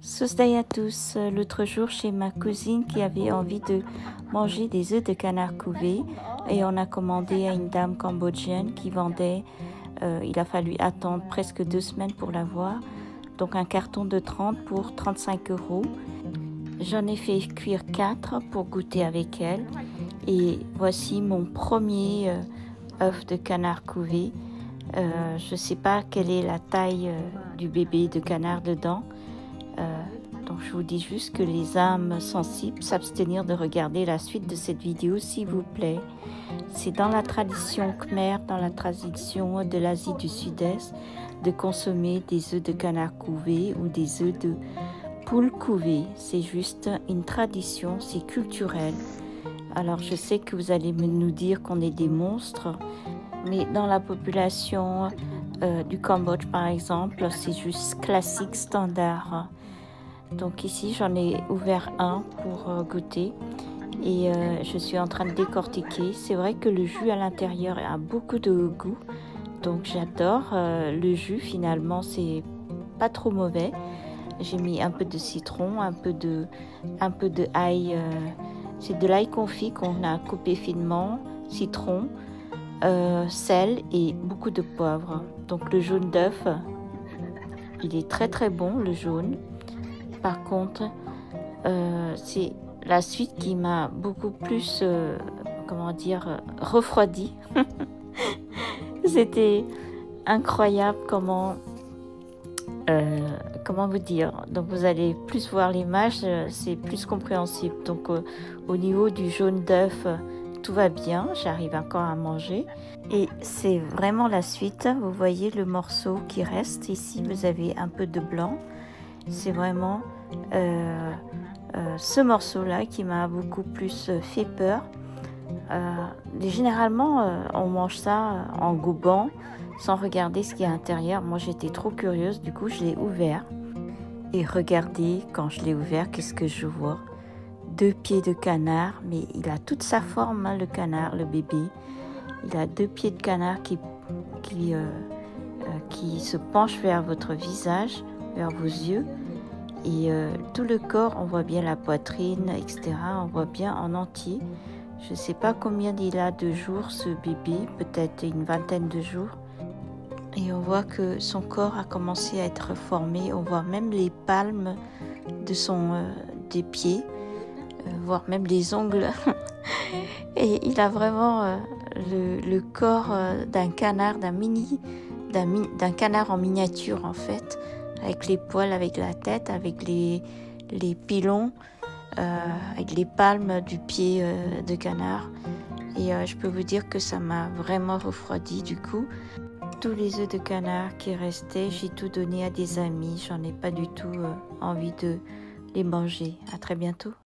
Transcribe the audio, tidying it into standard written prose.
Sosday à tous. L'autre jour, chez ma cousine qui avait envie de manger des œufs de canard couvé, et on a commandé à une dame cambodgienne qui vendait, il a fallu attendre presque 2 semaines pour l'avoir, donc un carton de 30 pour 35 €. J'en ai fait cuire 4 pour goûter avec elle, et voici mon premier œuf de canard couvé. Je ne sais pas quelle est la taille du bébé de canard dedans. Donc je vous dis juste que les âmes sensibles s'abstenir de regarder la suite de cette vidéo, s'il vous plaît. C'est dans la tradition khmer, dans la tradition de l'Asie du Sud-Est, de consommer des œufs de canard couvé ou des œufs de poule couvée. C'est juste une tradition, c'est culturel. Alors je sais que vous allez nous dire qu'on est des monstres, mais dans la population du Cambodge par exemple, c'est juste classique, standard. Donc ici j'en ai ouvert un pour goûter et je suis en train de décortiquer. C'est vrai que le jus à l'intérieur a beaucoup de goût, donc j'adore. Le jus finalement c'est pas trop mauvais. J'ai mis un peu de citron, un peu de ail, c'est de l'ail confit qu'on a coupé finement, citron, sel et beaucoup de poivre. Donc le jaune d'œuf, il est très très bon, le jaune. Par contre, c'est la suite qui m'a beaucoup plus, refroidi. C'était incroyable comment vous dire. Donc vous allez plus voir l'image, c'est plus compréhensible. Donc au niveau du jaune d'œuf, tout va bien, j'arrive encore à manger. Et c'est vraiment la suite. Vous voyez le morceau qui reste. Ici, vous avez un peu de blanc. C'est vraiment ce morceau-là qui m'a beaucoup plus fait peur. Généralement, on mange ça en gobant, sans regarder ce qu'il y a à l'intérieur. Moi, j'étais trop curieuse, du coup, je l'ai ouvert. Et regardez, quand je l'ai ouvert, qu'est-ce que je vois? 2 pieds de canard, mais il a toute sa forme, hein, le canard, le bébé. Il a 2 pieds de canard qui se penchent vers votre visage, vers vos yeux. Et tout le corps, on voit bien la poitrine, etc. On voit bien en entier. Je ne sais pas combien il a de jours, ce bébé, peut-être une vingtaine de jours. Et on voit que son corps a commencé à être formé. On voit même les palmes des pieds, voire même les ongles. Et il a vraiment le corps d'un canard, d'un canard en miniature en fait, avec les poils, avec la tête, avec les pilons, avec les palmes du pied de canard. Et je peux vous dire que ça m'a vraiment refroidi du coup. Tous les œufs de canard qui restaient, j'ai tout donné à des amis. J'en ai pas du tout envie de les manger. À très bientôt.